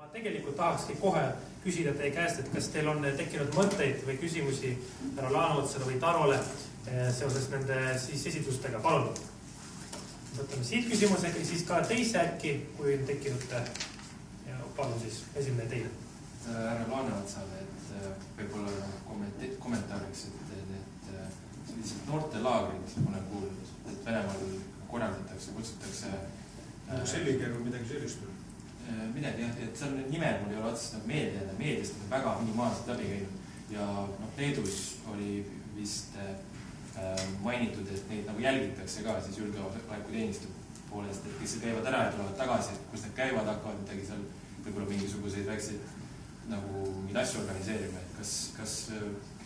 Ma tegelikult tahakski kohe küsida teie käest, et kas teil on tekkinud mõtteid või küsimusi härra Laaneotsale või Tarole seoses nende siis esitlustega. Palun. Võtame siit küsimusega ja siis ka teise äkki, kui on tekkinud. Ja palun siis esimene teile. Härra Laaneotsale, et võib-olla kommentaariks, et sellised noortelaagrid olen kuulnud, et Venemaal korraldatakse, kutsutakse sellige või midagi sellist. Midagi jah, et seal nimed mul ei ole otseselt meediast väga minimaalselt läbi käinud ja Leedus oli vist mainitud, et neid nagu jälgitakse ka siis julgeolekuteenistu poolest, et kes käivad ära ja tulevad tagasi, et kus need käivad, hakkavad midagi seal võib-olla mingisuguseid väikseid nagu mingeid asju organiseerima, et kas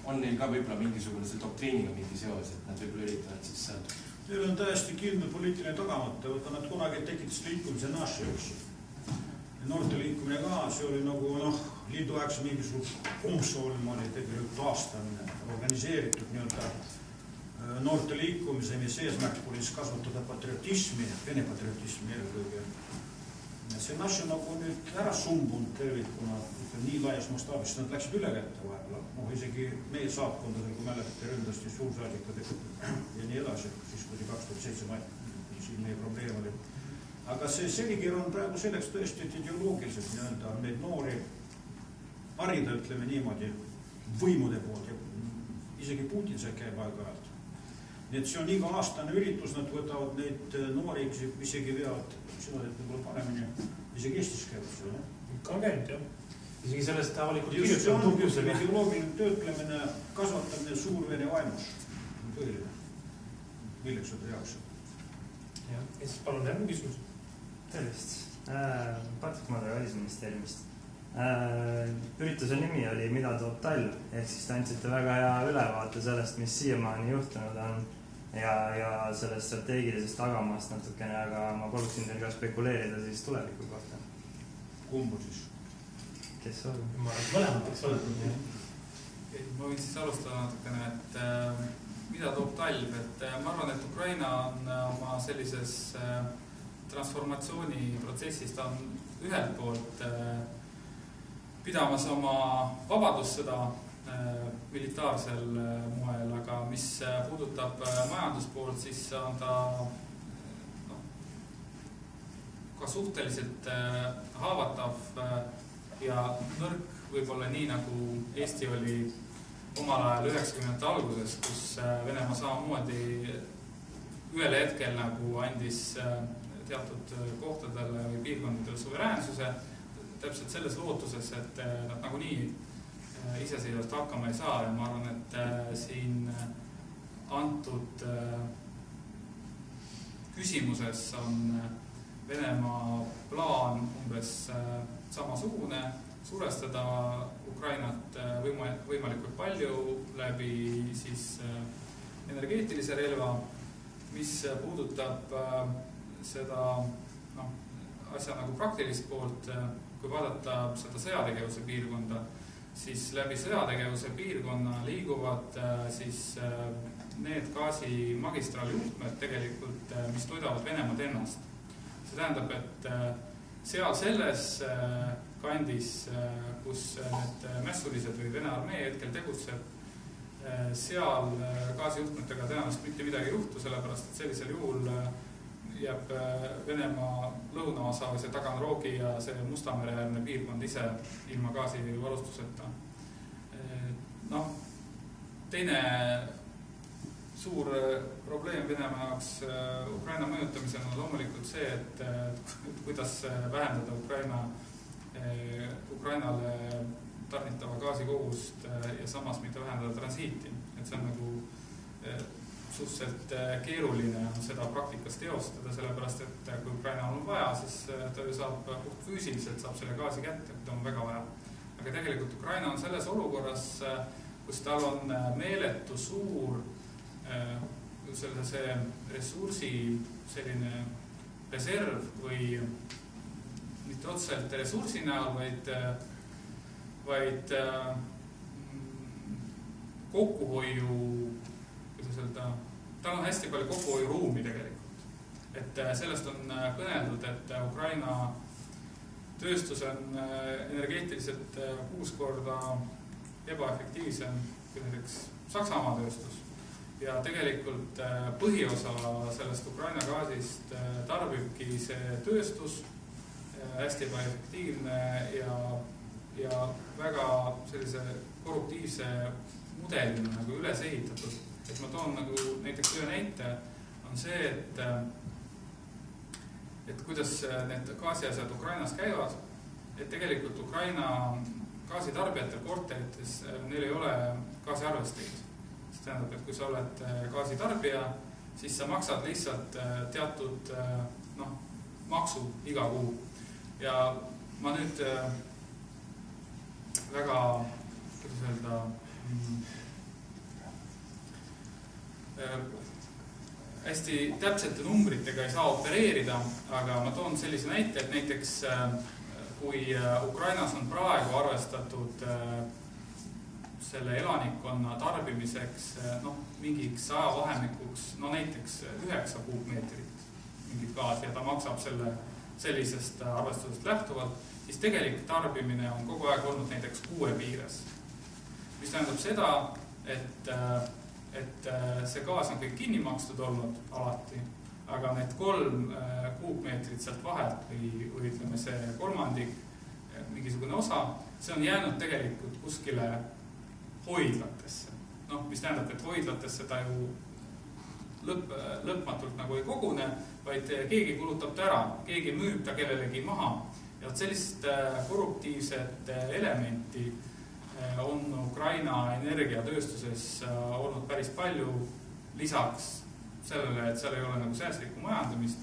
on neil ka võib-olla mingisugune selle doktriiniga mingi seos, et nad võib-olla üritavad siis seal. Neil on täiesti kindel poliitiline tagamata, võtta nad kunagi tekitas liikumise naši üks. Noorte liikumine ka, see oli nagu liidu aegse mingisugune komsoolm oli tegelikult aastamine, organiseeritud noorte liikumise, mis eesmärk oli kasvatada patriotismi, vene patriotismi eelkõige. See naši nagu nüüd ära sumbunud tervikuna, nii laias mastaabis, nad läksid üle kätte vahepeal. Isegi meie saatkondadel, kui mäletate, ründasti suursaadikud ja nii edasi, siis kui 2007 siin meie probleem oli. Aga see selikir on praegu selleks tõesti, et ideoloogiliselt neid noori harida, ütleme niimoodi, võimude poolt ja isegi Putin see käib aeg-ajalt. Nii et see on iga aastane üritus, nad võtavad neid noori, isegi veavad, sina teed võib-olla paremini, isegi Eestis käivad seal. Ikka on käinud, jah. Isegi sellest avalikult just see on ideoloogiline töötlemine, kasvatamine suurvene vaimus. Põhiline. Milleks seda jaoks? Ja siis palun järgmine küsimus. Tervist. Patrik Madra Välisministeeriumist. Ürituse nimi oli Mida toob talv, ehk siis te andsite väga hea ülevaate sellest, mis siiamaani juhtunud on ja sellest strateegilisest tagamast natukene, aga ma paluksin teil ka spekuleerida siis tuleviku kohta. Kumbu siis? Kes on? Ma arvan, mõlemad võiks olla. Ma võin siis alustada natukene, et mida toob talv, et ma arvan, et Ukraina on oma sellises transformatsiooniprotsessis, ta on ühelt poolt pidamas oma vabadussõda militaarsel moel, aga mis puudutab majanduspoolt, siis on ta ka suhteliselt haavatav ja nõrk võib-olla nii, nagu Eesti oli omal ajal 90. alguses, kus Venemaa samamoodi ühel hetkel nagu andis teatud kohtadele või piirkondadele suveräänsuse, täpselt selles lootuses, et nad nagunii iseseisvalt hakkama ei saa ja ma arvan, et siin antud küsimuses on Venemaa plaan umbes samasugune, suurestada Ukrainat võimalikult palju läbi siis energeetilise relva, mis puudutab seda asja nagu praktilist poolt, kui vaadata seda sõjategevuse piirkonda, siis läbi sõjategevuse piirkonna liiguvad siis need gaasimagistraali juhtmed tegelikult, mis toidavad Venemaad ennast. See tähendab, et seal selles kandis, kus need mässulised või Vene armee hetkel tegutseb, seal gaasijuhtmetega tõenäoliselt mitte midagi juhtu, sellepärast et sellisel juhul jääb Venemaa lõunaosa või see Taganrogi ja see Mustamereäärne piirkond ise ilma gaasivarustuseta. Teine suur probleem Venemaa jaoks Ukraina mõjutamisel on loomulikult see, et kuidas vähendada Ukrainale tarnitava gaasikogust ja samas mitte vähendada transiiti. Et see on nagu suhteliselt keeruline on seda praktikas teostada, sellepärast, et kui Ukraina on vaja, siis ta ju saab puht füüsiliselt saab selle gaasi kätte, kui ta on väga vaja. Aga tegelikult Ukraina on selles olukorras, kus tal on meeletu suur see ressursi selline reserv või mitte otseselt ressursi näol, vaid kokkuhoiu, kuidas öelda, tal on hästi palju kokkuhoiuruumi tegelikult. Et sellest on kõneldud, et Ukraina tööstus on energeetiliselt 6 korda ebaefektiivsem kui näiteks Saksamaa tööstus. Ja tegelikult põhiosa sellest Ukraina gaasist tarbibki see tööstus, hästi ebaefektiivne ja väga sellise korruptiivse mudelina nagu üles ehitatud. Et ma toon nagu näiteks ühe näite, on see, et kuidas need gaasiasjad Ukrainas käivad, et tegelikult Ukraina gaasitarbijatel korterites neil ei ole gaasiarvesteid. See tähendab, et kui sa oled gaasitarbija, siis sa maksad lihtsalt teatud maksu iga kuu. Ja ma nüüd väga, kuidas öelda, hästi täpsete numbritega ei saa opereerida, aga ma toon sellise näite, et näiteks kui Ukrainas on praegu arvestatud selle elanikkonna tarbimiseks mingiks ajavahemikuks, näiteks 9 kuupmeetrit mingit gaasi ja ta maksab sellisest arvestusest lähtuvalt, siis tegelik tarbimine on kogu aeg olnud näiteks 6 piires. Mis tähendab seda, et see gaas on kõik kinni makstud olnud alati, aga need 3 kuupmeetrit sealt vahelt või ütleme see kolmandik, mingisugune osa, see on jäänud tegelikult kuskile hoidlatesse. Mis tähendab, et hoidlatesse ta ju lõpmatult nagu ei kogune, vaid keegi kulutab ta ära, keegi müüb ta kellelegi maha. Ja sellist korruptiivset elementi on Ukraina energiatööstuses olnud päris palju, lisaks sellele, et seal ei ole nagu säästlikku majandamist.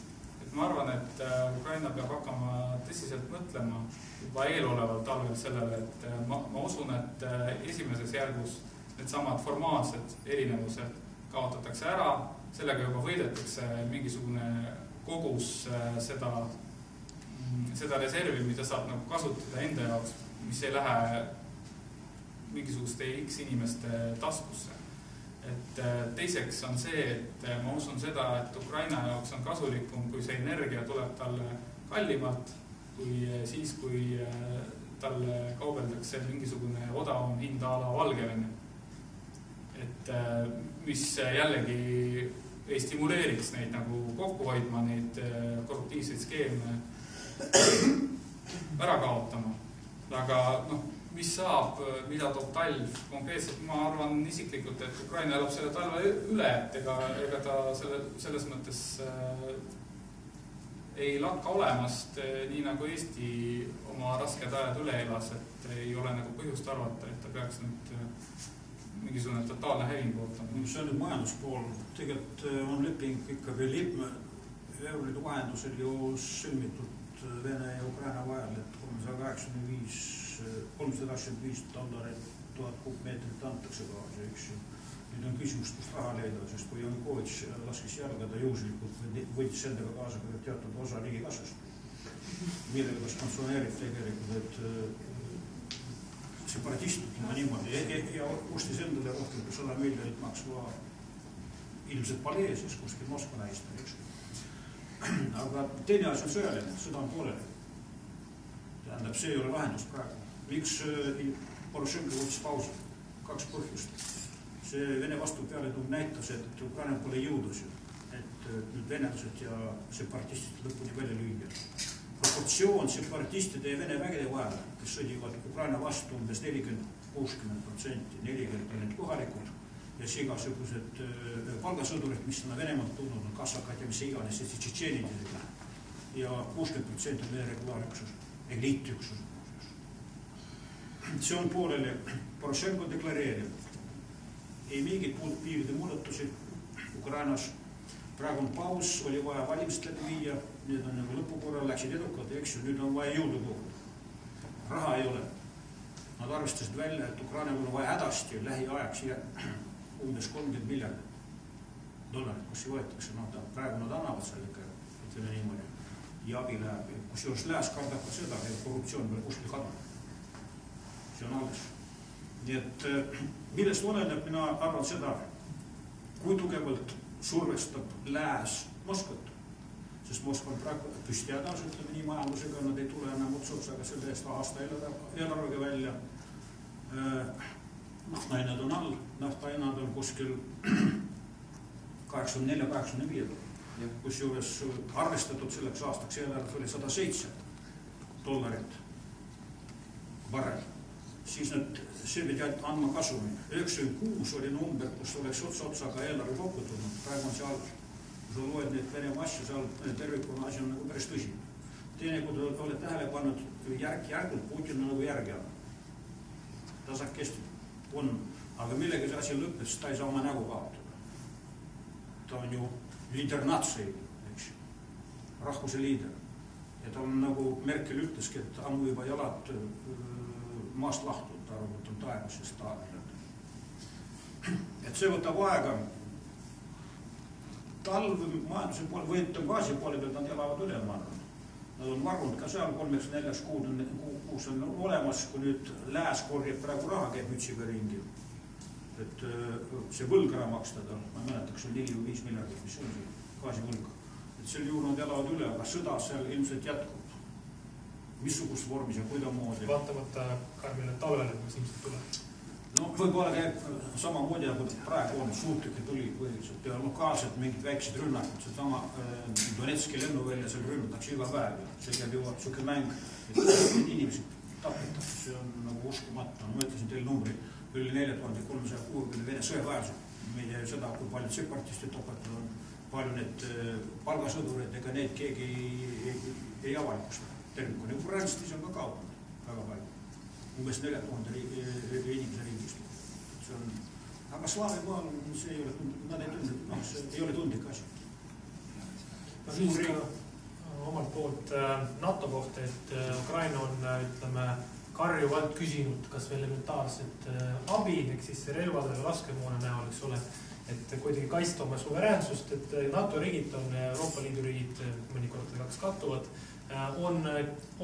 Et ma arvan, et Ukraina peab hakkama tõsiselt mõtlema juba eeloleval talvel sellele, et ma usun, et esimeses järgus need samad formaalsed erinevused kaotatakse ära, sellega juba võidetakse mingisugune kogus seda reservi, mida saab nagu kasutada enda jaoks, mis ei lähe mingisuguste X inimeste taskusse. Et teiseks on see, et ma usun seda, et Ukraina jaoks on kasulikum, kui see energia tuleb talle kallimalt, kui siis, kui talle kaubeldakse mingisugune odavam hinda ala Valgevene. Et mis jällegi ei stimuleeriks neid nagu kokku hoidma, neid korruptiivseid skeeme ära kaotama. Aga mis saab, mida toob talv konkreetselt, ma arvan isiklikult, et Ukraina elab selle talve üle, et ega ta selles mõttes ei lakka olemast, nii nagu Eesti oma rasked ajad üle elas, et ei ole nagu põhjust arvata, et ta peaks nüüd mingisugune totaalne häving ootama. See on nüüd majanduspool. Tegelikult on leping ikka veel Euroliidu vahendusel ju sõlmitud Vene ja Ukraina vahel, et $385 1000 kuupmeetrit antakse gaasi, eks ju. Nüüd on küsimus, kust raha leida, sest kui Janukovitš laskis järgada juhuslikult võitis endaga kaasa teatud osa riigikassast, millega ta sponsoneerib tegelikult, et separatistid niimoodi ja ostis endale rohkem kui 100 miljonit maksva ilmselt palee siis kuskil Moskva näistel, eks. Aga teine asi on sõjaline, sõda on pooleli. Tähendab, see ei ole lahendus praegu. Miks Porošenko võttis pausi? 2 põhjust. See Vene vastupealetung näitas, et Ukraina pole jõudusi, et nüüd venelased ja separatistid lõpuni välja lüüa. Proportsioon separatistide ja Vene vägede vahel, kes sõdivad Ukraina vastu umbes 40-60%, 40% on need kohalikud ja siis igasugused palgasõdurid, mis on Venemaalt tulnud, on kassakad ja mis iganes, see tšetšeenid ja 60% on Vene regulaarüksus, eliitüksus. See on pooleli Porošenko deklareerib. Ei mingit piiride muudatusi Ukrainas. Praegu on paus, oli vaja valimist läbi viia, need on nagu lõpukorral, läksid edukad, eks ju, nüüd on vaja jõudu koguda. Raha ei ole. Nad arvestasid välja, et Ukrainal on vaja hädasti lähiajaks umbes $30 miljardit, kus see võetakse. Praegu nad annavad seal ikka, ütleme niimoodi, ja abi läheb. Kusjuures lääs kardab ka seda, et korruptsioon veel kuskil kadab. See on alles. Nii et millest oleneb, mina arvan seda, kui tugevalt survestab lääs Moskvat. sest Moskva on praegu püsti hädas, ütleme nii majandusega, nad ei tule enam otsa-otsaga selle eest aasta eelarvega välja. Naftahinnad on all, naftahinnad on kuskil 84-85, kus juures arvestatud selleks aastaks eelarves oli $107 barrel. Siis see pidi andma kasumi. 96 oli number, kus oleks otsa-otsaga eelarve kokku tulnud. Praegu on seal, kui sa loed neid Venemaa asju, seal tervikuna asi on nagu päris tõsi. Teine, kui te olete tähele pannud, järk-järgult Putin on nagu järgi andnud. Tasakesti on, aga millega see asi lõppes, ta ei saa oma nägu kaotada. Ta on ju liider natsei, eks, rahvuse liider. Ja ta on nagu Merkel ütleski, et ammu juba jalad maast lahtud, ta arvab, et on taevas ja staadilad. Et see võtab aega. Talv majanduse poole, või gaasi poole pealt nad elavad üle, ma arvan. Nad on varunud ka seal 3-4 kuus on olemas, kui nüüd lääs korjab praegu raha, käib mütsiga ringi. Et see võlg ära makstada, ma ei mäleta, kas on 4 või 5 miljardit, mis on see gaasivõlg. Et sel juhul nad elavad üle, aga sõda seal ilmselt jätkub. Missugust vormis ja kuidamoodi. Vaatamata karmile talvele, mis ilmselt tuleb. No võib-olla käib samamoodi, nagu praegu on suutlikke tuli põhiliselt ja lokaalselt mingid väiksed rünnakud, see sama Donetski lennuvälja seal rünnatakse iga päev. See käib juba suke mäng, et inimesed tapetakse, see on nagu uskumatu. Ma ütlesin teile numbri, üle 4360 Vene sõjaväelased. Me ei tea seda, kui paljud separatistid tapetud on, palju need palgasõdurid, ega need keegi ei avalikusta. Tervikuni Ukrainstis on ka kaotanud väga palju. Umbes 4000 inimese riigist. Aga Slaavi maal see ei ole tundlik asi. Siis ka omalt poolt NATO kohta, et Ukraina on, ütleme, karjuvalt küsinud kas veel elementaarset abi, ehk siis relvade või laskemoona näol, eks ole, et kuidagi kaitsta oma suveräänsust, et NATO riigid on Euroopa Liidu riigid, mõnikord kaks kattuvad, on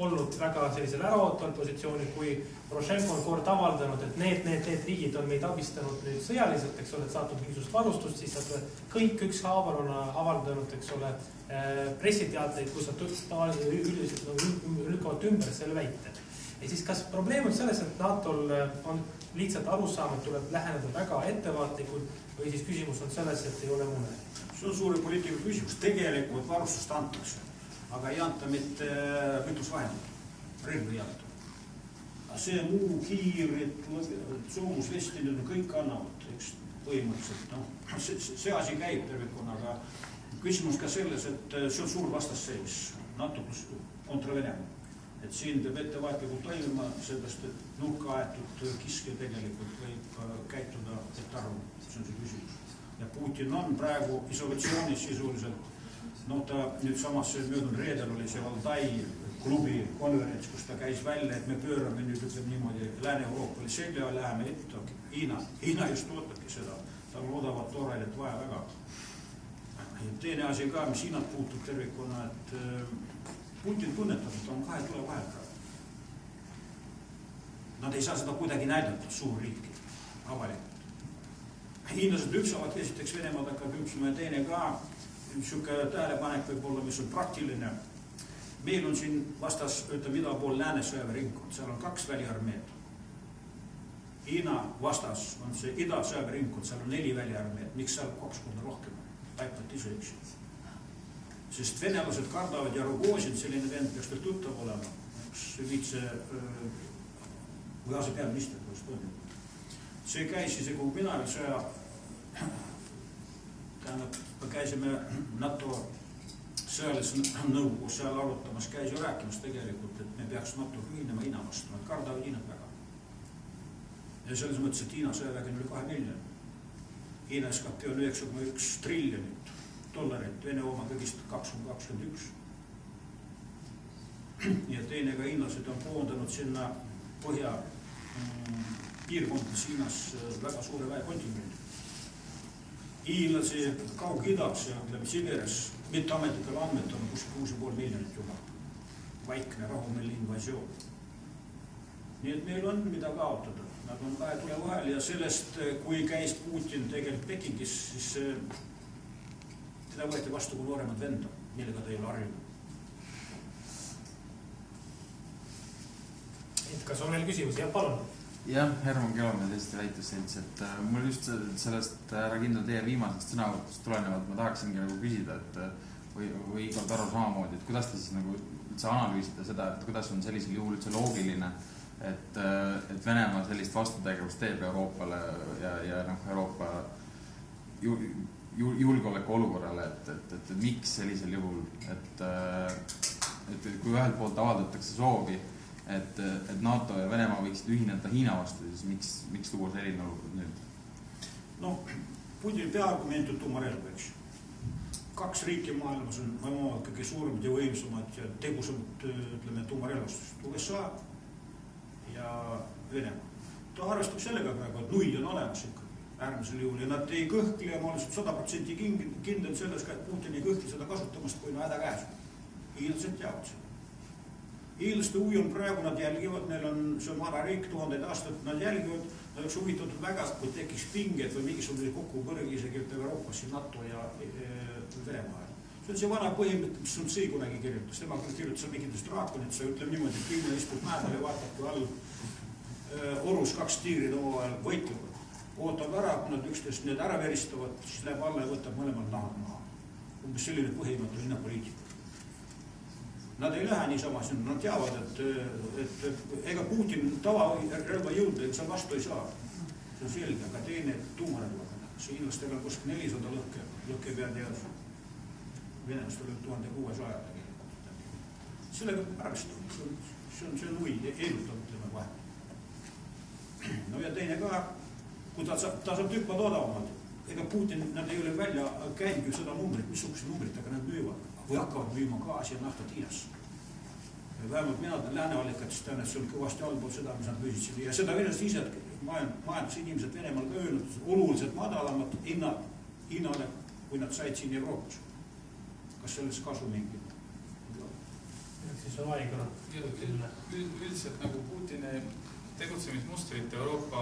olnud väga sellisel äraootaval positsioonil, kui Poroshenko on kord avaldanud, et need riigid on meid abistanud nüüd sõjaliselt, eks ole, et saatnud mingisugust varustust, siis nad kõik ükshaaval on avaldanud, eks ole, pressiteateid, kus nad üldiselt lükkavad ümber selle väite. Ja siis kas probleem on selles, et NATO-l on lihtsalt arusaam, et tuleb läheneda väga ettevaatlikult või siis küsimus on selles, et ei ole mune? See on suuri poliitika küsimus. Tegelikult varustust antakse, aga ei anta mitte kütusvahendit, relvi ei anta. See muu kiirid, soomusvestid, kõik annavad, eks põhimõtteliselt. No, see asi käib tervikuna, aga küsimus ka selles, et see on suur vastasseis NATO plus kontra Venemaa. Et siin peab ettevaatlikult toimima, sellest, et nurka aetud kiske tegelikult võib käituda etarvu, see on see küsimus. Ja Putin on praegu isolatsioonis sisuliselt, no ta nüüd samas möödunud reedel oli see Valdai klubi konverents, kus ta käis välja, et me pöörame nüüd ütleb niimoodi Lääne-Euroopale selja, läheme ette, Hiina just ootabki seda, tal on odavat toorelet vaja väga. Teine asi ka, mis Hiinat puutub tervikuna, et Putin tunnetab, et on kahe tule vahel praegu. Nad ei saa seda kuidagi näidata suurriiki avalikult. Hiinlased lüpsavad, esiteks Venemaad hakkab lüpsima ja teine ka, niisugune tähelepanek võib olla, mis on praktiline. Meil on siin vastas, ütleme, ida pool Lääne sõjaväeringkond, seal on 2 väliarmeed. Hiina vastas on see ida sõjaväeringkond, seal on 4 väliarmeed, miks seal 2 korda rohkem on? Taipad ise üksi. Sest venelased kardavad ja Rogozin, selline vend peaks veel tuttav olema, üks viitse või asepeaminister, kuidas toimub. See käis isegi, kui mina veel sõja, tähendab, käisime NATO sõjalises nõukogus seal arutamas, käis ju rääkimas tegelikult, et me peaks NATO ühinema Hiina vastu, nad kardavad Hiinat väga. Ja selles mõttes, et Hiina sõjavägi on üle 2 miljoni. Hiina SKP on 9,1 triljonit dollarit, Vene oma kõigist 2,21. Ja teine ka hiinlased on koondanud sinna põhja piirkondades Hiinas väga suure väekontingendi. Hiinlasi Kaug-Idas ja Siberis mitteametlikel andmed on 6,5 miljonit juba. Vaikne rahumeelne invasioon. Nii et meil on mida kaotada. Nad on kahe tule vahel ja sellest, kui käis Putin tegelikult Pekingis, siis teda võeti vastu kui nooremad venda. millega ta ei ole harjunud. Kas on veel küsimusi? Jah, palun. Jah, Herman Kelomäe Eesti väitusselts, et mul just sellest härra Kindral teie viimasest sõnavõtust tulenevalt ma tahaksingi nagu küsida, et või Igor Taro samamoodi, et kuidas te siis nagu üldse analüüsite seda, et kuidas on sellisel juhul üldse loogiline, et Venemaa sellist vastutegevust teeb Euroopale ja Euroopa julgeoleku olukorrale, et miks sellisel juhul, et kui ühelt poolt avaldatakse soovi, et NATO ja Venemaa võiksid ühineda Hiina vastu, siis miks tuua selline olukord nüüd? No, Putini peaargument on tuumarelv, eks. 2 riiki maailmas on kõige suuremad ja võimsamad ja tegusamad, ütleme, tuumarelvastust. USA ja Venemaa. Ta arvestab sellega praegu, et nuid on olemas ikkagi äärmisel juhul ja nad ei kõhkli ja ma olen 100% kindel selles, et Putin ei kõhkli seda kasutamast, kui häda käes. Hiinlased teavad seda. Hiinlaste huvi on praegu, nad jälgivad, see on vana riik, 1000 aastat, nad jälgivad, nad oleks huvitatud väga, kui tekiks pinged või mingisugune kokkupõrg isegi Euroopas, NATO ja Venemaa. See on see vana põhimõte, mis on see kunagi kirjutas. Tema kirjutas mingitest draakonit, see ütleb niimoodi, et Hiina istub mäedel ja vaatab, kui all orus 2 tiirid omavahel võitlevad. Ootab ära, kui nad üksteist need ära veristavad, siis läheb alla ja võtab mõlemad nahad maha. Umbes selline põhimõte hinnapoliitika. Nad ei lähe niisama, nad teavad, et ega Putin tavarelva jõuda, et seal vastu ei saa. See on selge, aga teine tuumarelva. See hiinlastel on kuskil 400 lõkke pead ja venelastel on 1600. Sellega arvestab. See on huvi, eelutav, ütleme vahe. No ja teine ka, kui ta saab tükkvad odavamad, ega Putin, nad ei ole välja käinud ju seda numbrit, missuguse numbritega nad müüvad. Või hakkavad müüma gaasi ja naftat Hiinasse. Vähemalt mina lääneallikatest tean, et see on kõvasti allpool seda, mis nad müüsid siin. Ja seda venelased ise, majandusinimesed Venemaal ka öelnud, oluliselt madalamad hinnad Hiinale, kui nad said siin Euroopas. Kas sellest kasu mingi? Siis on aega. Üldiselt nagu Putini tegutsemismustrit Euroopa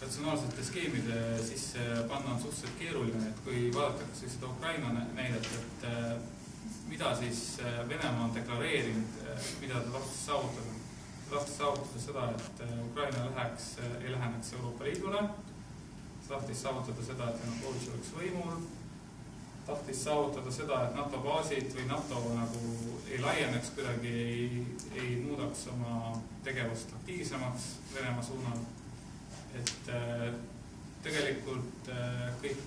ratsionaalsete skeemide sisse panna on suhteliselt keeruline, et kui vaadatakse seda Ukraina näidet, et mida siis Venemaa on deklareerinud, mida ta tahtis saavutada. Ta tahtis saavutada seda, et Ukraina ei läheneks Euroopa Liidule, tahtis saavutada seda, et Janukovitš oleks võimul, tahtis saavutada seda, et NATO baasid või NATO nagu ei laieneks kuidagi, ei muudaks oma tegevust aktiivsemaks Venemaa suunal. Et tegelikult kõik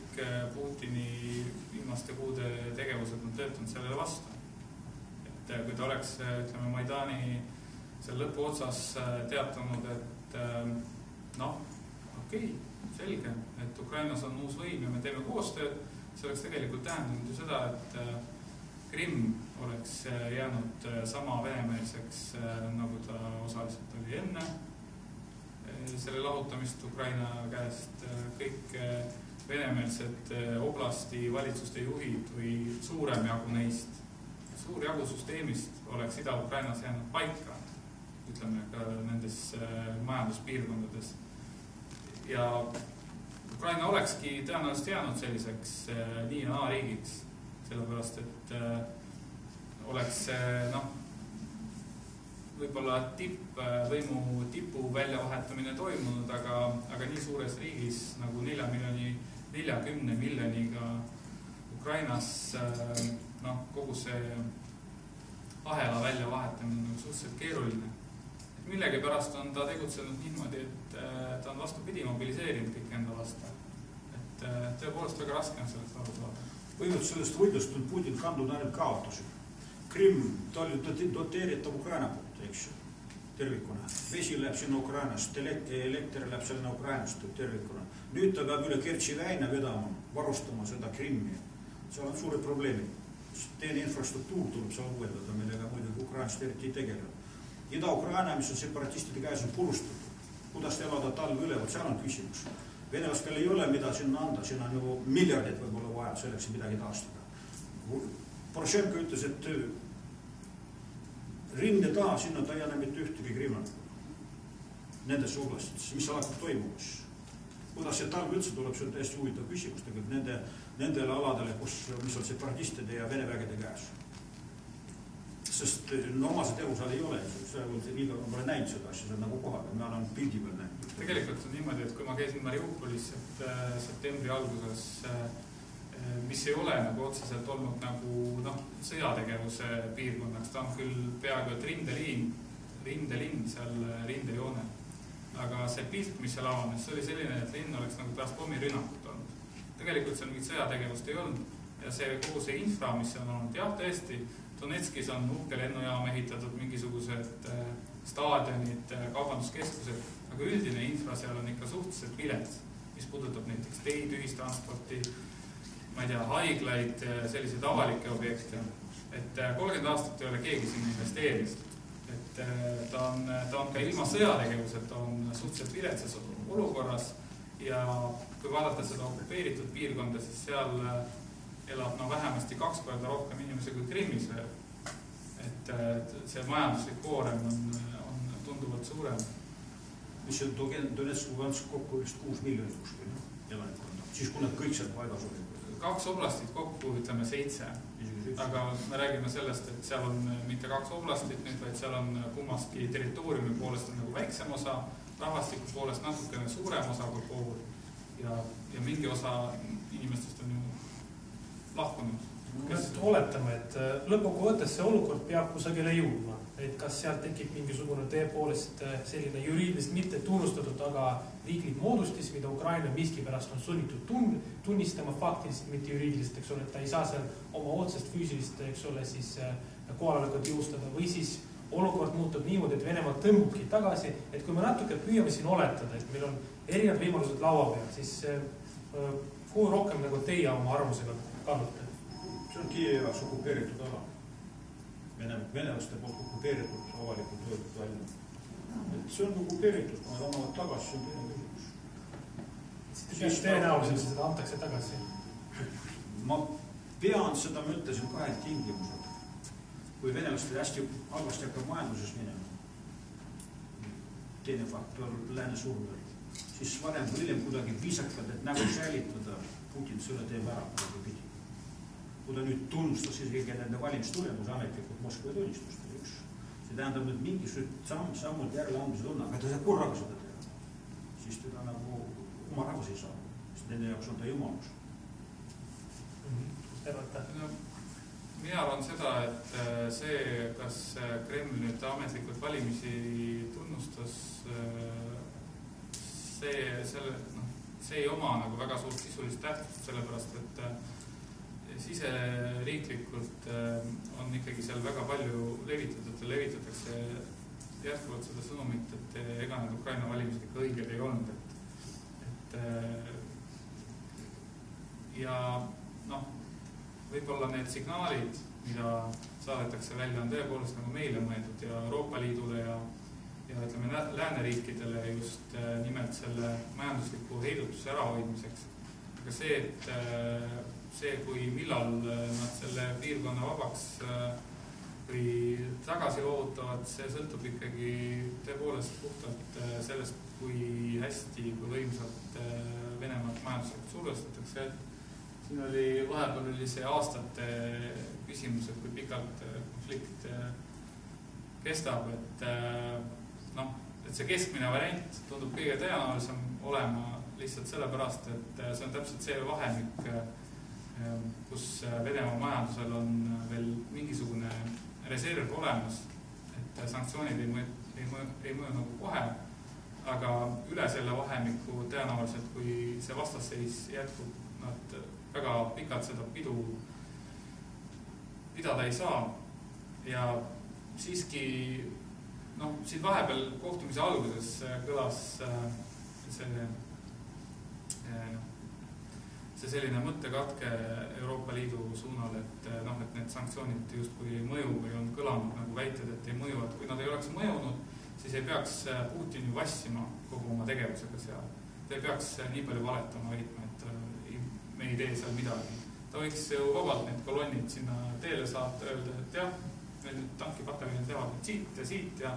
Putini viimaste kuude tegevused on töötanud sellele vastu. Et kui ta oleks, ütleme, Maidani seal lõpu otsas teatanud, et okei, selge, et Ukrainas on uus võim ja me teeme koostööd, see oleks tegelikult tähendanud ju seda, et Krimm oleks jäänud sama venemeelseks, nagu ta osaliselt oli enne selle lahutamist Ukraina käest. Kõik venemeelsed oblasti valitsuste juhid või suurem jagu neist, suur jagu süsteemist oleks Ida-Ukrainas jäänud paika, ütleme ka nendes majanduspiirkondades. Ja Ukraina olekski tõenäoliselt jäänud selliseks nii ja naa riigiks, sellepärast, et oleks võib-olla võimu tipu väljavahetamine toimunud, aga nii suures riigis nagu 40 miljoniga Ukrainas kogu see ahela väljavahetamine on suhteliselt keeruline. Millegi pärast on ta tegutsenud niimoodi, et ta on vastupidi mobiliseerinud kõik enda vastu. Et tõepoolest väga raske on sellest aru saada. Põhimõtteliselt sellest võidust on Putin kandnud ainult kaotusi. Krimm, ta oli doteeritav Ukraina poolt, eks ju, tervikuna. Vesi läheb sinna Ukrainast, elekter läheb sinna Ukrainast tervikuna. Nüüd ta peab üle Kertši väina vedama, varustama seda Krimmi. Seal on suured probleemid. Teine infrastruktuur tuleb seal uuendada, millega muidugi Ukrainast eriti ei tegele. Ida-Ukraina, mis on separatistide käes, on purustatud. Kuidas elada talv üle, seal on küsimus. Venelastel ei ole mida sinna anda, siin on ju miljardid võib-olla vaja selleks midagi taastada. Poroshenko ütles, et rinne taha, sinna ta ei anna mitte ühtegi Krimmat. Nendes oblastides, mis hakkab toimumas. Kuidas see talv üldse tuleb, see on täiesti huvitav küsimus. Nende nendele aladele, mis on separatistide ja Vene vägede käes. Sest normaalset elu seal ei ole, nii ma pole näinud seda asja, see on nagu kohal, me oleme pildi peal näinud. Tegelikult on niimoodi, et kui ma käisin Mariupolis septembri alguses, mis ei ole nagu otseselt olnud nagu sõjategevuse piirkonnaks, ta on küll peaaegu et rindelinn seal rindejoonel. Aga see pilt, mis seal avanes, see oli selline, et linn oleks nagu pärast pommirünnakut olnud. Tegelikult seal mingit sõjategevust ei olnud ja see kogu see infra, mis on olnud, jah, tõesti, Donetskis on uhke lennujaam ehitatud, mingisugused staadionid, kaubanduskeskused, aga üldine infra seal on ikka suhteliselt vilets, mis puudutab näiteks teid, ühistransporti, ma ei tea, haiglaid, selliseid avalikke objekte. Et 30 aastat ei ole keegi sinna investeerinud. Et ta on ka ilma sõjategevusel, ta on suhteliselt viletsas olukorras ja kui vaadata seda okupeeritud piirkonda, siis seal elab vähemasti 2 korda rohkem inimesi kui Krimmis veel. Et see majanduslik koorem on tunduvalt suurem. Mis on Donetsk Lugansk kokku vist 6 miljonit kuskil elanikkonda, siis kui nad kõik seal paigas olid. 2 oblastit kokku, ütleme 7. Aga me räägime sellest, et seal on mitte 2 oblastit nüüd, vaid seal on kummastki territooriumi poolest on nagu väiksem osa, rahvastiku poolest natukene suurem osa kui pool ja mingi osa inimestest on ju lahkunud. Oletame, et lõppkokkuvõttes see olukord peab kusagile jõudma, et kas sealt tekib mingisugune tõepoolest selline juriidiliselt mitte tunnustatud, aga riiklik moodustis, mida Ukraina miskipärast on sunnitud tunnistama faktiliselt, mitte juriidiliselt, eks ole, et ta ei saa seal oma otsest füüsilist, eks ole, siis kohalolekut jõustada või siis olukord muutub niimoodi, et Venemaa tõmbubki tagasi, et kui me natuke püüame siin oletada, et meil on erinevad võimalused laua peal, siis kuhu rohkem nagu teie oma arvamusega kaalute? See on Kiievas okupeeritud ala. Venelaste poolt okupeeritud avalikult võetud välja. Et see on okupeeritud, kui nad annavad tagasi, see on teine küsimus. Siis tõenäoliselt seda antakse tagasi? Ma pean seda, ma ütlesin 2 tingimused. Kui venelastel hästi halvasti hakkab majanduses minema, teine faktor lääne survel, siis varem kui hiljem kuidagi viisakad, et nägu säilitada, Putin selle teeb ära, kuidagi pidi. Kui ta nüüd tunnustas isegi nende valimistulemus ametlikult Moskva tunnistust, see tähendab, et mingisugused sammud järele andmised on, aga ta saab korraga seda teha. Siis teda nagu oma rahvas ei saa, sest nende jaoks on ta jumalus. Mina arvan seda, et see, kas Kreml nüüd ametlikult valimisi tunnustas, see ei oma nagu väga suurt sisulist tähtsust, sellepärast, et siseriiklikult on ikkagi seal väga palju levitatud ja levitatakse jätkuvalt seda sõnumit, et ega need Ukraina valimised ikka õiged ei olnud. Ja võib-olla need signaalid, mida saadetakse välja, on tõepoolest nagu meile mõeldud ja Euroopa Liidule ja ütleme lääneriikidele just nimelt selle majandusliku heidutuse ärahoidmiseks. Aga see, kui millal nad selle piirkonna vabaks või tagasi loovutavad, see sõltub ikkagi tõepoolest puhtalt sellest, kui hästi, kui võimsalt Venemaad majanduslikult survestatakse. Siin oli vahepeal see aastate küsimus, et kui pikalt konflikt kestab, et see keskmine variant tundub kõige tõenäolisem olema lihtsalt sellepärast, et see on täpselt see vahemik, kus Venemaa majandusel on veel mingisugune reserv olemas, et sanktsioonid ei mõju nagu kohe, aga üle selle vahemiku tõenäoliselt, kui see vastasseis jätkub, nad väga pikalt seda pidu pidada ei saa ja siiski siin vahepeal kohtumise alguses kõlas see selline mõttekatke Euroopa Liidu suunal, et need sanktsioonid justkui ei mõju või on kõlanud nagu väited, et ei mõju, et kui nad ei oleks mõjunud, siis ei peaks Putini vassima kogu oma tegevusega seal. Ta ei peaks nii palju valetama väitma, et me ei tee seal midagi. Ta võiks ju vabalt need kolonnid sinna teele saata, öelda, et jah, meil nüüd tankipataljoni teevad siit ja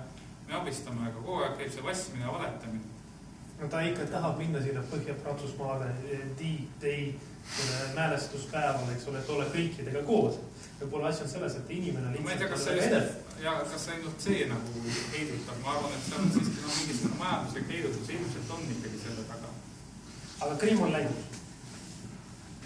me abistame, aga kogu aeg käib see vassimine ja valetamine. No ta ikka tahab minna sinna Põhja-Prantsusmaale, mälestuspäeval, eks ole, et olla kõikidega koos. Võib-olla asi on selles, et inimene ma ei tea, kas ainult see nagu heidutab, ma arvan, et see on siiski mingisugune majanduslik heidutus, ilmselt on ikkagi selle taga. Aga Krimm on läinud?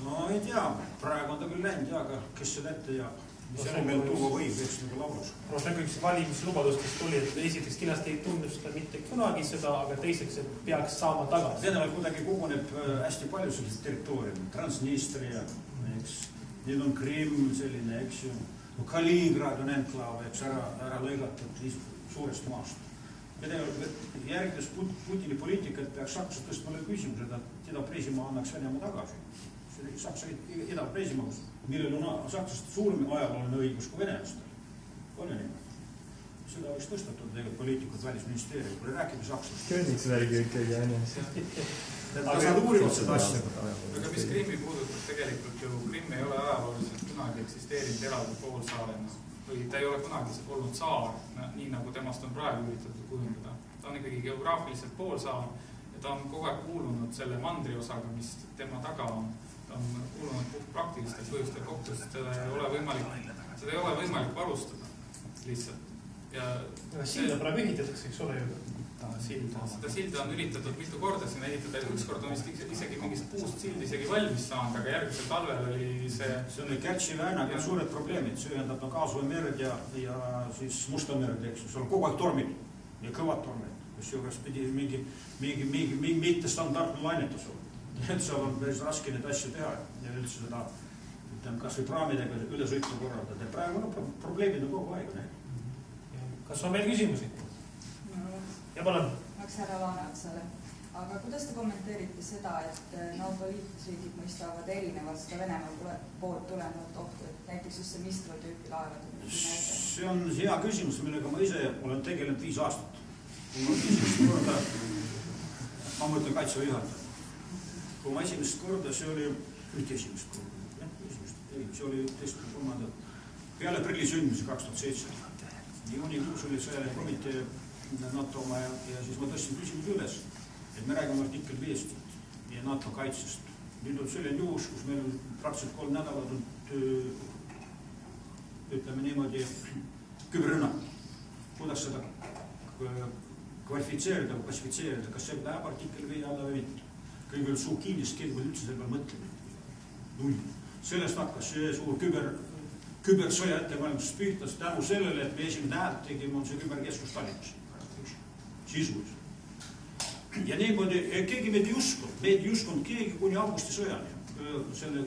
No ei tea, praegu on ta küll läinud ja, aga kes seda ette teab? Mis elu meil tuua võib, eks nagu laulus. See üks valimislubadustest tuli, et esiteks kindlasti ei tunnustada mitte kunagi seda, aga teiseks, et peaks saama tagasi. Venemaal kuidagi koguneb hästi palju sellist territooriumi. Transnistria, eks. Nüüd on Krimm selline, eks ju. Kaliningrad on enklaav, eks ära lõigatud suurest maast. Järgides Putini poliitikat peaks sakslased tõstma küsimused, et idapreisimaa annaks Venemaa tagasi. Saksa idapreisimaa, millel on sakslaste suurem ajalooline õigus kui venelastel. On ju niimoodi. Seda oleks tõstatud tegelikult poliitikud välisministeerium, kui rääkime sakslast. Königsbergi ikkagi on ju. Aga nad uurivad seda asja. Aga mis Krimmi puudutab tegelikult ju, Krimm ei ole ajalooliselt kunagi eksisteerinud eraldi poolsaarena. Või ta ei ole kunagi olnud saar, nii nagu temast on praegu üritatud kujundada. Ta on ikkagi geograafiliselt poolsaar ja ta on kogu aeg kuulunud selle mandriosaga, mis tema taga on. Ta on kuulunud praktilistel põhjustel kokku, sest seda ei ole võimalik varustada lihtsalt. Silda praegu ehitatakse, eks ole ju? Seda silda on üritatud mitu korda sinna ehitada. Ükskord on vist isegi mingist puust sild isegi valmis saanud, aga järgmisel talvel oli see... See oli Kertši väinaga suured probleemid. See ühendab Kaasvõi merd ja siis Musta merd, eks. See on kogu aeg tormid ja kõvad tormid, kus juures pidi mingi mittestandardne lainetus olla. Seal on päris raske neid asju teha ja üldse seda, kas või praamidega üle sõitu korraldada. Praegu on probleemid kogu aeg. Kas on veel küsimusi? Ja palun. Maks härra Laaneotsale. Aga kuidas te kommenteerite seda, et NATO liiklusriigid mõistavad erinevalt seda Venemaa poolt tulenevat ohtu, et näiteks just see Mistral tüüpi laevad? See on hea küsimus, millega ma ise olen tegelenud 5 aastat. Kui ma esimest korda, ma mõtlen Kaitseväe juhataja. Kui ma esimest korda, see oli mitte esimest korda, see oli tõesti 3. peale Prilli sündmise 2007. Juunikuus oli sõjaline komitee NATO oma ja siis ma tõstsin küsimus üles, et me räägime artikkel 5 ja NATO kaitsest. Nüüd on selline juhus, kus meil praktiliselt 3 nädalat on, ütleme niimoodi, küberrünnak. Kuidas seda kvalifitseerida või klassifitseerida, kas see läheb artikkel 5 alla või mitte. Kõigepealt suu kiindist keegi veel üldse selle peal mõtlema. Null. Sellest hakkas see suur kübersõja ettevalmistus pihtas tänu sellele, et me esimene häält tegime, on see küberkeskus Tallinnas. Sisuliselt. Ja niimoodi, keegi meid ei uskunud keegi kuni augusti sõjani, selle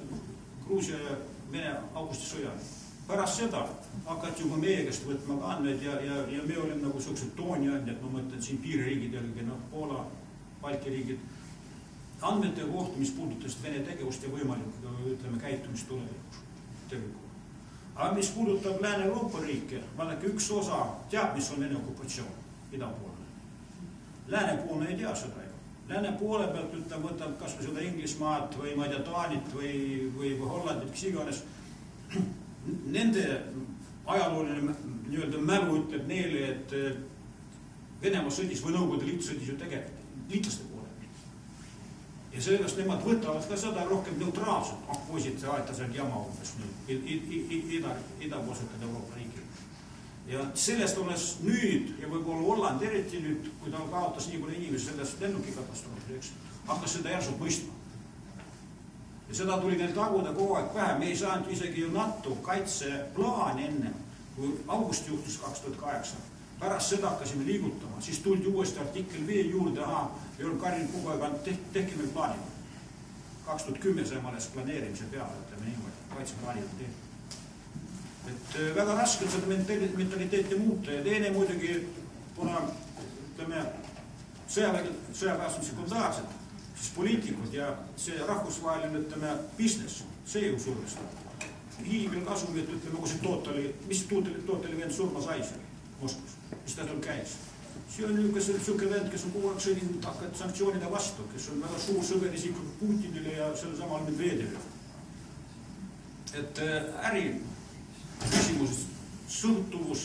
Gruusia ja Vene augusti sõjani. Pärast seda hakati juba meie käest võtma ka andmeid ja me olime nagu sellised tooniandjad, ma mõtlen siin piiririigid jällegi, Poola, Balti riigid, andmete kohta, mis puudutasid Vene tegevust ja võimalik, ütleme, käitumist tulevikus. Aga mis puudutab Lääne-Euroopa riike, vaadake, üks osa teab, mis on Vene okupatsioon, idapoolne. Läänepoolne ei tea seda ju. Lääne poole pealt võtab kas või seda Inglismaad või ma ei tea Taanit või Hollandit, kes iganes. Nende ajalooline mälu ütleb neile, et Venemaa sõdis või Nõukogude Liit sõdis ju tegelikult liitlaste poole. Ja sellest nemad võtavad ka seda rohkem neutraalselt. Poisid, see aeta seal jama umbes idapoolsetel Euroopa riigil. Ja sellest olles nüüd, ja võib-olla Holland eriti nüüd, kui ta kaotas nii palju inimesi sellest lennukikatastroofi, hakkas seda järsult mõistma. Ja seda tuli neil taguda kogu aeg pähe. Me ei saanud isegi ju NATO kaitseplaani enne, kui august juhtus 2008. Pärast seda hakkasime liigutama, siis tuldi uuesti artikkel 5 juurde, ei olnud Karin kogu aeg, tehke meil plaani. 2010 sai alles planeerimise peale, ütleme niimoodi, kaitseplaanid tehti. Et väga raske on seda mentaliteeti muuta ja teine muidugi, kuna ütleme, sõjaväes on sekundaarsed, siis poliitikud ja see rahvusvaheline, ütleme, business, see ju survestab. Hiigelkasumit, ütleme, kui see tootali, mis tootali vend surma sai seal Moskvas, mis ta seal käis. See on niisugune vend, kes on kogu aeg sõdinud hakkat sanktsioonide vastu, kes on väga suur sõber isik Putinile ja selle samal Medvedevile. Et äri küsimus, sõltuvus,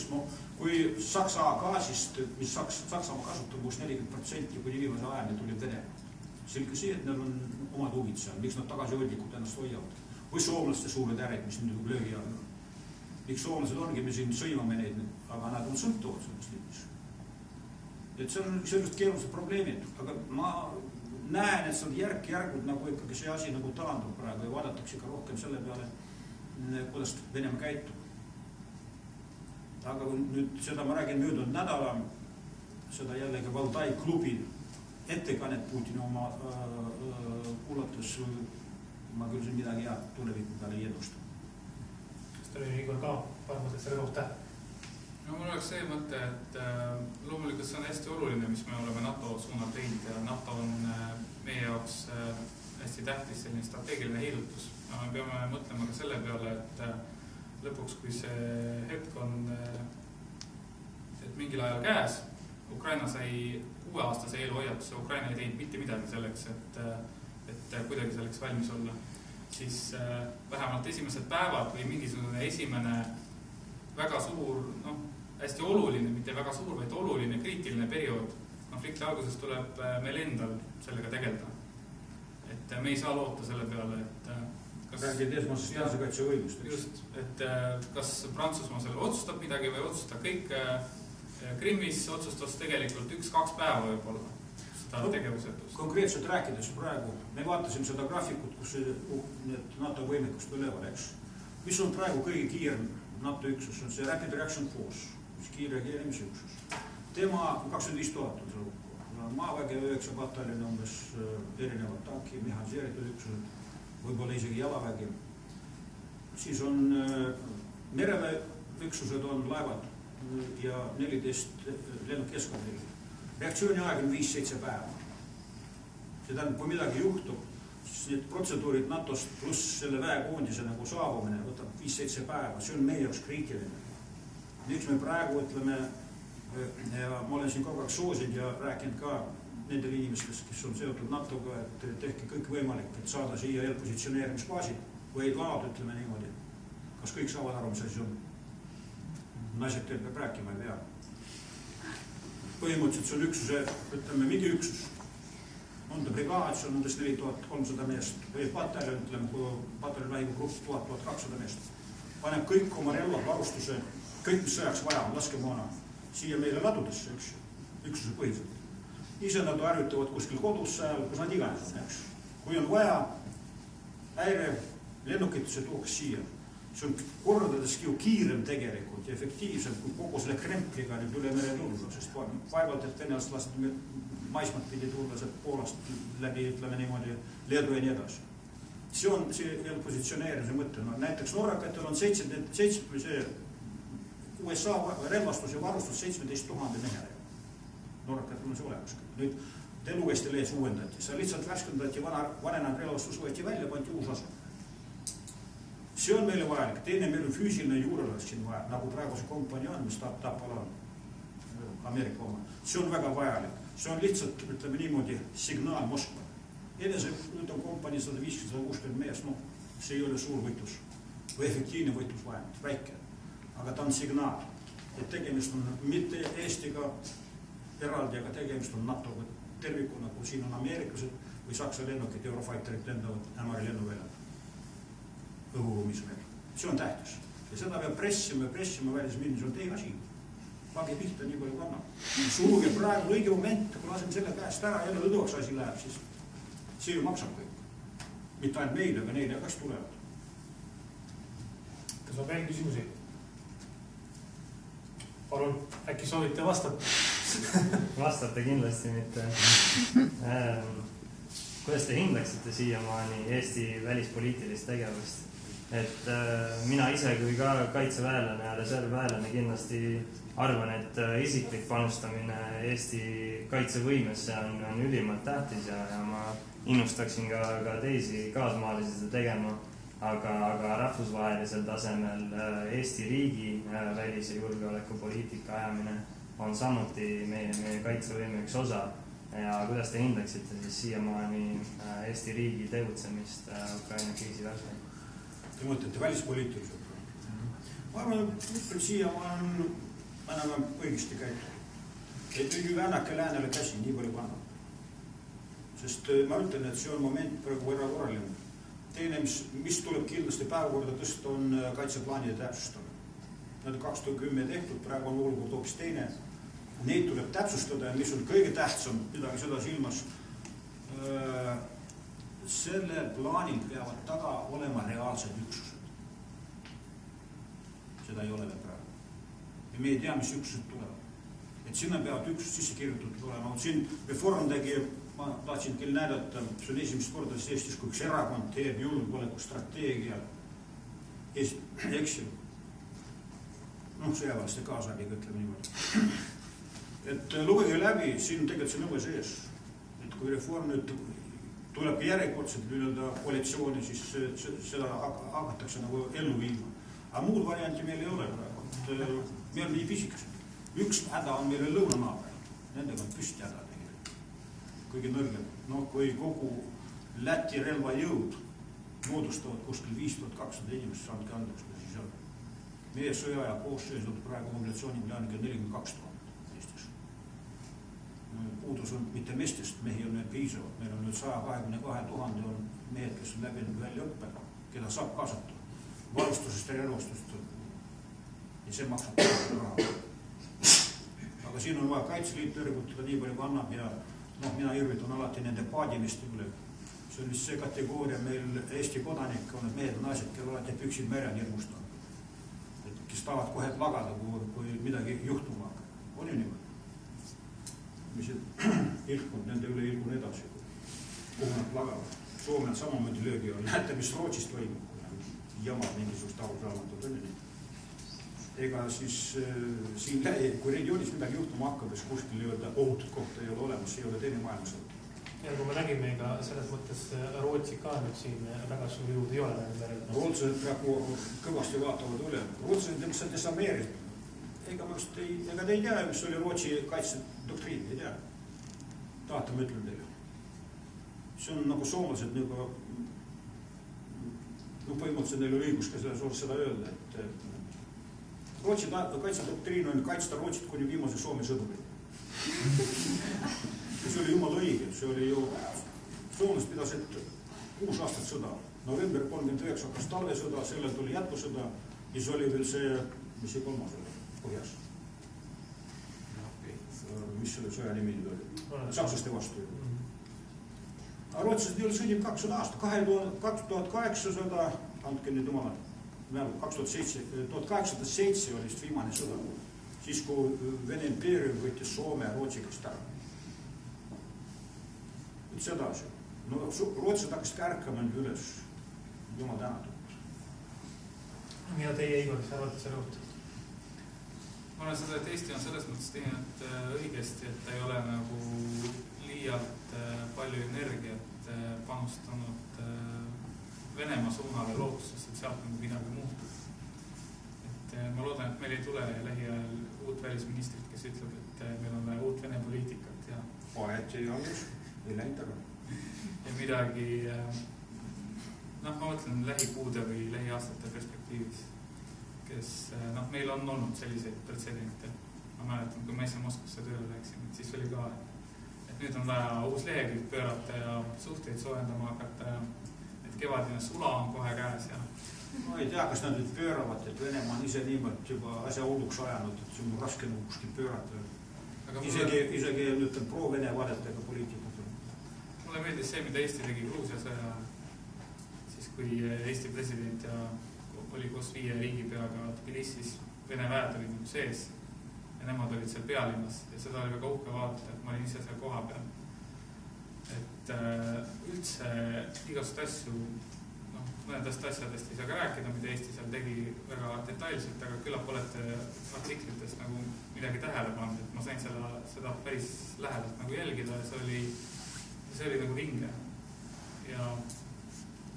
kui Saksa gaasist, mis Saksamaa kasutab, kus 40% kuni viimase ajani tuli Venemaa. Selge see, et neil on omad huvid seal, miks nad tagasihoidlikult ennast hoiavad. Või soomlaste suured ärid, mis nüüd löögi all on. Miks soomlased ongi, me siin sõimame neid, aga nad on sõltuvad sellest liikus. Et see on sellised keerulised probleemid, aga ma näen, et see on järk-järgult nagu ikkagi see asi nagu talandub praegu ja vaadatakse ikka rohkem selle peale, kuidas Venemaa käitub. Aga nüüd seda ma räägin möödunud nädala, seda jällegi Valdai klubi ettekannet Putini oma kuulates, ma küll siin midagi head tuleviku peale ei ennusta. Kas teil oli Igor ka paar mõtet selle kohta? No mul oleks see mõte, et loomulikult see on hästi oluline, mis me oleme NATO suunal teinud ja NATO on meie jaoks hästi tähtis selline strateegiline heidutus. Me peame mõtlema ka selle peale, et lõpuks, kui see hetk on et mingil ajal käes, Ukraina sai 6 aastase eelhoiatuse, Ukraina ei teinud mitte midagi selleks, et kuidagi selleks valmis olla, siis vähemalt esimesed päevad või mingisugune esimene väga suur, hästi oluline, mitte väga suur, vaid oluline kriitiline periood. Konflikti alguses tuleb meil endal sellega tegeleda. Et me ei saa loota selle peale, et räägid esmasest kaitsevõimust. Just, et kas Prantsusmaa selle otsustab midagi või otsustab kõik. Krimmis otsustas tegelikult 1-2 päeva võib-olla seda tegevusetust. Konkreetselt rääkides praegu, me vaatasin seda graafikut, kus need NATO võimekust üleval, eks. Mis on praegu kõige kiirem NATO üksus, on see Rapid Reaction Force, kiire reageerimisüksus. Tema 25 000 on seal maaväge 9 pataljoni umbes erinevad tanki, mehaniseeritud üksused, võib-olla isegi jalavägi. Siis on mereväe üksused on laevad ja 14 lennukeskondil. Reaktsiooni aeg on 5-7 päeva. See tähendab, kui midagi juhtub, siis need protseduurid NATO-st pluss selle väekoondise nagu saabumine võtab 5-7 päeva. See on meie jaoks kriitiline. Miks me praegu ütleme, ja ma olen siin kogu aeg soosinud ja rääkinud ka nendel inimestest, kes on seotud NATO-ga, et tehke kõik võimalik, et saada siia eelpositsioneerimisbaasid või laad, ütleme niimoodi. Kas kõik saavad aru, mis asi on? Naised teil peab rääkima ei pea. Põhimõtteliselt see on üksuse, ütleme, mingi üksus. On ta brigaad, see on umbes 4300 meest või pataljon, ütleme, kui pataljon lahingugrupp 1200 meest. Paneb kõik oma relvad, varustuse, kõik, mis sõjaks vaja on, laskemoona siia meile ladudesse, eks, üksuse põhiselt. Ise nad harjutavad kuskil kodus seal, kus nad iganes on, eks. Kui on vaja, häire lennukituse tuuks siia. See on kordadeski ju kiirem tegelikult ja efektiivsem kui kogu selle krempliga nüüd üle mere tulla, sest vaevalt, et venelast lasti maismat pidi tulla sealt Poolast läbi, ütleme niimoodi, Leedu ja nii edasi. See on see positsioneerimise mõte. Näiteks norrakatel on USA relvastus ja varustus 17 000 mehele. Norrakatel on see olemas. Nüüd teluesti lees uuendati. See lihtsalt värskendati, vanenenud relvastus võeti välja, panti uus asu. See on meile vajalik. Teine meil on füüsiline juurelast siin vaja, nagu praegu see kompanii on, mis Tapal on, Ameerika oma. See on väga vajalik. See on lihtsalt, ütleme niimoodi, signaal Moskva. Edasi, nüüd on kompanii 150-160 meest, see ei ole suur võitlus või efektiivne võitlus vajanud, väike. Aga ta on signaal, et tegemist on mitte Eestiga eraldi, aga tegemist on NATO tervikuna, kui siin on ameeriklased või Saksa lennukid, Eurofighterid lendavad Ämari lennuväljal. Õhuruumis veel. See on tähtis. Ja seda peab pressima välis minna, see on teine asi. Pagi pihta nii palju kannab. Suruge praegu õige moment, kui lasen selle käest ära, jälle lõdvaks asi läheb, siis see ju maksab kõik. Mitte ainult meile, aga neile kas tulevad. Kas on veel küsimusi? Palun, äkki soovite vastata? Vastate kindlasti mitte. Kuidas te hindaksite siiamaani Eesti välispoliitilist tegevust? Et mina ise kui ka kaitseväelane ja reservväelane kindlasti arvan, et isiklik panustamine Eesti kaitsevõimesse on ülimalt tähtis ja ma innustaksin ka teisi kaasmaalisi seda tegema, aga rahvusvahelisel tasemel Eesti riigi välise julgeolekupoliitika ajamine on samuti meie kaitsevõime üks osa. Ja kuidas te hindaksite siis siiamaani Eesti riigi tegutsemist Ukraina kriisi vältel? Te mõtlete välispoliitiliselt? Ma arvan, et siia on enam õigesti käitud. Et nüüd ju väänake läänele käsi, nii palju panna. sest ma ütlen, et see on moment praegu erakorraline. Teine, mis tuleb kindlasti päevakorda tõsta, on kaitseplaanide täpsustamine. Need 2010 tehtud, praegu on olukord hoopis teine. Neid tuleb täpsustada ja mis on kõige tähtsam, midagi seda silmas. Sellel plaanil peavad taga olema reaalsed üksused. Seda ei ole veel praegu. Ja me ei tea, mis üksused tulevad. Et sinna peavad üksused sisse kirjutatud olema. Siin reform tegi, ma tahtsin küll näidata, see on esimest korda Eestis, kui üks erakond teeb julgeolekustrateegia eksib. Sõjaväelaste kaasabiga, ütleme niimoodi. Et lugege läbi, siin tegelikult see nõue sees. Et kui reform nüüd tuleb ka järjekordselt koalitsiooni, siis seda hakatakse nagu ellu viima. Aga muud varianti meil ei ole praegu. Meil on nii pisikesed. Üks häda on meil lõunanaaber. Nendega on püsti häda tegelikult. Kõige nõrgem. Kui kogu Läti relvajõud moodustavad kuskil 5200 inimest, saadki andeks, kui siis on. Meie sõja ja koosseisud praegu mobilisatsiooniplaaniga 42 000 Eestis. Puudus on mitte meestest, mehi on piisavad. Meil on nüüd 122 000 on mehed, kes on läbinud väljaõppe, keda saab kaasata. Varustusest ja relvastust. Ja see maksab raha. Aga siin on vaja Kaitseliit tõrgutada nii palju kui annab ja mina irvitan alati nende paadimiste üle. See on vist see kategooria meil Eesti kodanik on, et mehed on naised, kelle alati püksid merel hirmustavad. Kes tahavad kohe plagada, kui midagi juhtuma hakkab. On ju niimoodi? Mis ilkund, nende üle ilgun edasi, kuhu nad plagavad. Soome on samamoodi löögi on. Näete, mis Rootsist toimub. Jamad mingisugust arusaamatud on. Ega siis siin, kui regioonis midagi juhtuma hakkab, siis kuskil ohutut kohta ei ole olemas, ei ole teine maailmasõda. Ja kui me nägime ka selles mõttes Rootsi ka nüüd siin väga suur jõud ei ole. Rootslased praegu kõvasti vaatavad üle. Rootslased lihtsalt desarmeerisid. Ega te ei tea, mis oli Rootsi kaitsedoktriin, ei tea. Tahate, ma ütlen teile. See on nagu soomlased nagu põhimõtteliselt neil oli õigus ka selles osas seda öelda, et Rootsi kaitsedoktriin on kaitsta Rootsit kuni viimase Soome sõduri. See oli jumala õige, see oli ju, soomlased pidasid 6 aastat sõda. November 39 hakkas talvesõda, sellel tuli jätkusõda ja siis oli veel see, mis see kolmas oli, põhjas. Mis selle sõja nimi nüüd oli? Sakslaste vastu. Aga rootslased ei ole sõdib 200 aasta, 2800, andke nüüd omale, 1807 oli vist viimane sõda, siis kui Vene impeerium võttis Soome ja Rootsi käest ära. Nüüd sedasi. Rootslased hakkasid ärkama nüüd üles, jumal tänatud. Mida teie, Igor, sa arvate selle kohta? Ma olen seda, et Eesti on selles mõttes teinud õigesti, et ta ei ole nagu liialt palju energiat panustanud Venemaa suunale lootuses, et sealt midagi muutub. Et ma loodan, et meil ei tule lähiajal uut välisministrit, kes ütleb, et meil on vaja uut Vene poliitikat ja Vahet ei alles, ei läinud taga. Ja midagi, ma mõtlen lähikuude või lähiaastate perspektiivis, kes, meil on olnud selliseid pretsedente. Ma mäletan, kui me ise Moskvasse tööle läksime, siis oli ka, et nüüd on vaja uus lehekülg pöörata ja suhteid soojendama hakata ja et kevadine sula on kohe käes ja ma ei tea, kas nad nüüd pööravad, et Venemaa on ise niimoodi juba asja hulluks ajanud, et see on raske nagu kuskil pöörata. Isegi nüüd on pro-Vene vaadetega poliitikud. Mulle meeldis see, mida Eesti tegi Gruusia sõja, siis kui Eesti president ja oli koos 5 riigipeaga Tbilisis, Vene väed olid nüüd sees ja nemad olid seal pealinnas ja seda oli väga uhke vaadata, et ma olin ise seal koha peal. Et üldse igast asju, mõnedest asjadest ei saa ka rääkida, mida Eesti seal tegi väga detailselt, aga küllap olete artiklitest nagu midagi tähele pannud, et ma sain seda päris lähedalt nagu jälgida ja see oli nagu vinge. Ja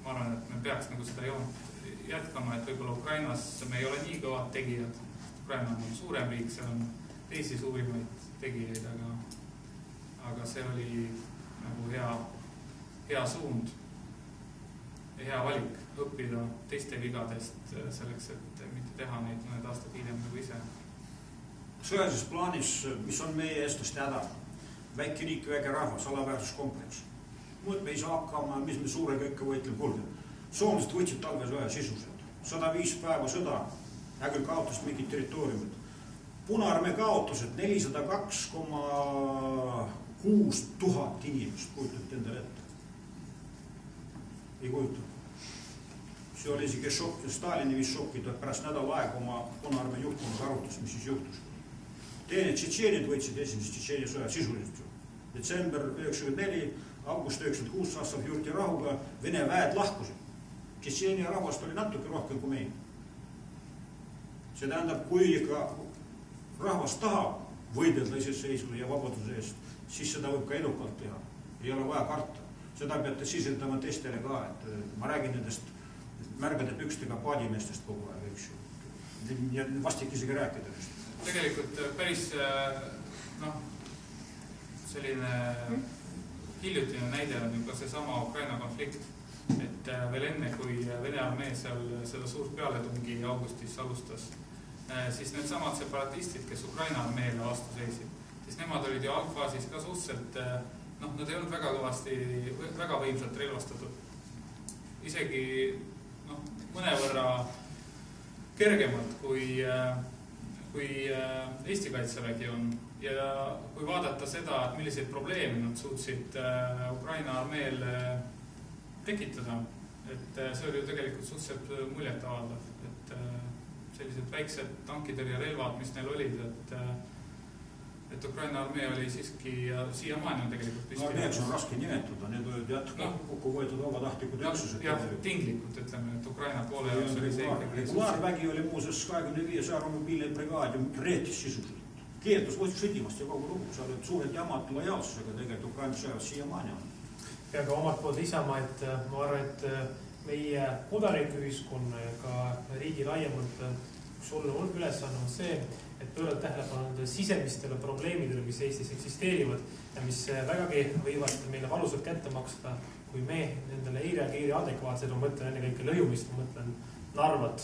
ma arvan, et me peaks nagu seda joont jätkama, et võib-olla Ukrainas me ei ole nii kõvad tegijad. Ukraina on suurem riik, seal on teisi suurimaid tegijaid, aga see oli nagu hea suund ja hea valik õppida teiste vigadest selleks, et mitte teha neid mõned aastad hiljem nagu ise. Sõjalises plaanis, mis on meie eestlaste häda, väike riik, väike rahvas, alaväärsuskompleks. mõt me ei saa hakkama, mis me suurega ikka võitleme, kuulge. Soomlased võtsid talvesõja sisuliselt. 105 päeva sõda, küll kaotasid mingid territooriumid. Punaarmee kaotused 402,6 tuhat inimest, kujutate endale ette. Ei kujuta. See oli isegi šokk, Stalini viis šokki, ta pärast nädal aega oma Punaarmee juhtkonnaga arutas, mis siis juhtus. Teine tšetšeenid võtsid esimese Tšetšeenia sõja sisuliselt. Detsember 94, august 96 Sassav Jurti rahuga Vene väed lahkusid. Tšetšeenia rahvast oli natuke rohkem kui meil. See tähendab, kui ikka rahvas tahab võidelda iseseisvuse ja vabaduse eest, siis seda võib ka edukalt teha. Ei ole vaja karta. Seda peate sisendama teistele ka, et ma räägin nendest märgade pükstega paadimeestest kogu aeg, eks ju. Ja vastik isegi rääkida. Tegelikult päris selline hiljutine näide on ka seesama Ukraina konflikt, et veel enne, kui Vene armee seal seda suurt pealetungi augustis alustas, siis need samad separatistid, kes Ukraina armeele vastu seisid, siis nemad olid ju algfaasis ka suhteliselt, nad ei olnud väga kõvasti, väga võimsalt relvastatud. Isegi mõnevõrra kergemalt kui Eesti kaitsevägi on. Ja kui vaadata seda, et milliseid probleeme nad suutsid Ukraina armeel tekitada, et see oli ju tegelikult suhteliselt muljet avaldav, et sellised väiksed tankitõrjerelvad, mis neil olid, et Ukraina armee oli siiski ja siiamaani on tegelikult püsti. No need on raske nimetada, need olid kokku võetud vabatahtlikud üksused. Jah, tinglikult ütleme, et Ukraina poole jaoks oli see ikkagi. Regulaarvägi oli muuseas 25 aeromobiilne brigaad ja reetis sisuliselt. Keeldus sõdimast ja kogu lugu, sa oled suured jamad lojaalsusega tegelikult Ukraina sõjas siiamaani on. Ja ka omalt poolt lisama, et ma arvan, et meie kodanikuühiskonna ja ka riigi laiemalt üks oluline ülesanne on see, et pöörata tähelepanu nende sisemistele probleemidele, mis Eestis eksisteerivad ja mis vägagi võivad meile valusalt kätte maksta, kui me nendele ei reageeri adekvaatselt, ma mõtlen ennekõike lõjumist, ma mõtlen Narvat,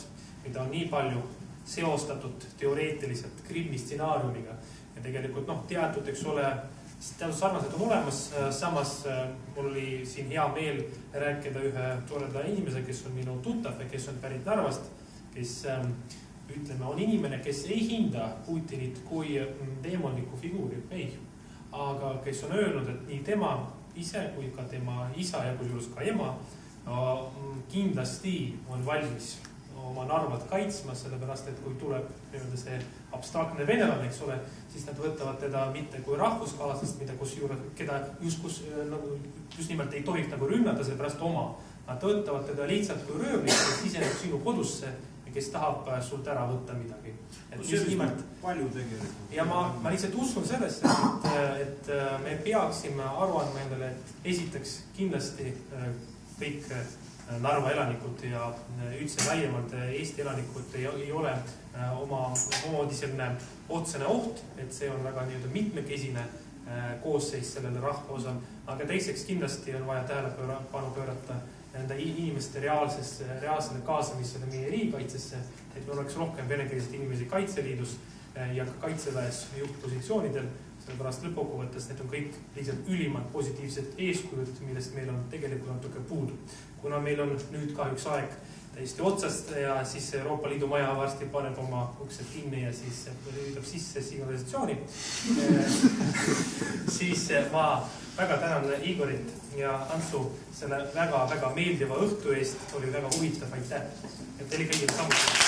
mida on nii palju seostatud teoreetiliselt Krimmi stsenaariumiga ja tegelikult teatud, eks ole, teatud sarnased on olemas, samas mul oli siin hea meel rääkida ühe toreda inimese, kes on minu tuttav ja kes on pärit Narvast, kes ütleme, on inimene, kes ei hinda Putinit kui deemonliku figuuri, ei. Aga kes on öelnud, et nii tema ise kui ka tema isa ja kusjuures ka ema kindlasti on valmis oma Narvat kaitsma, sellepärast, et kui tuleb see abstraktne venelane, eks ole, siis nad võtavad teda mitte kui rahvuskaaslast, keda just nimelt ei tohiks rünnata, sellepärast oma. Nad võtavad teda lihtsalt kui röövlik, kes siseneb sinu kodusse ja kes tahab sult ära võtta midagi. Palju tegelikult. Ja ma lihtsalt usun sellesse, et me peaksime aru andma endale, et esiteks kindlasti kõik Narva elanikud ja üldse laiemalt Eesti elanikud ei ole omamoodi selline otsene oht, et see on väga mitmekesine koosseis sellele rahva osal, aga teiseks kindlasti on vaja tähelepanu pöörata nende inimeste reaalsele kaasamisele meie riigikaitsesse, et meil oleks rohkem venekeelseid inimesi Kaitseliidus ja ka Kaitseväes juhtpositsioonidel, sellepärast lõppkokkuvõttes need on kõik lihtsalt ülimad positiivsed eeskujud, millest meil on tegelikult natuke puudu. Kuna meil on nüüd kahjuks aeg täiesti otsast ja siis Euroopa Liidu maja varsti paneb oma uksed kinni ja siis lüüdab sisse signalisatsiooni, siis ma väga tänan Igorit ja Antsu selle väga-väga meeldiva õhtu eest, oli väga huvitav, aitäh. Et teile kõigile samuti.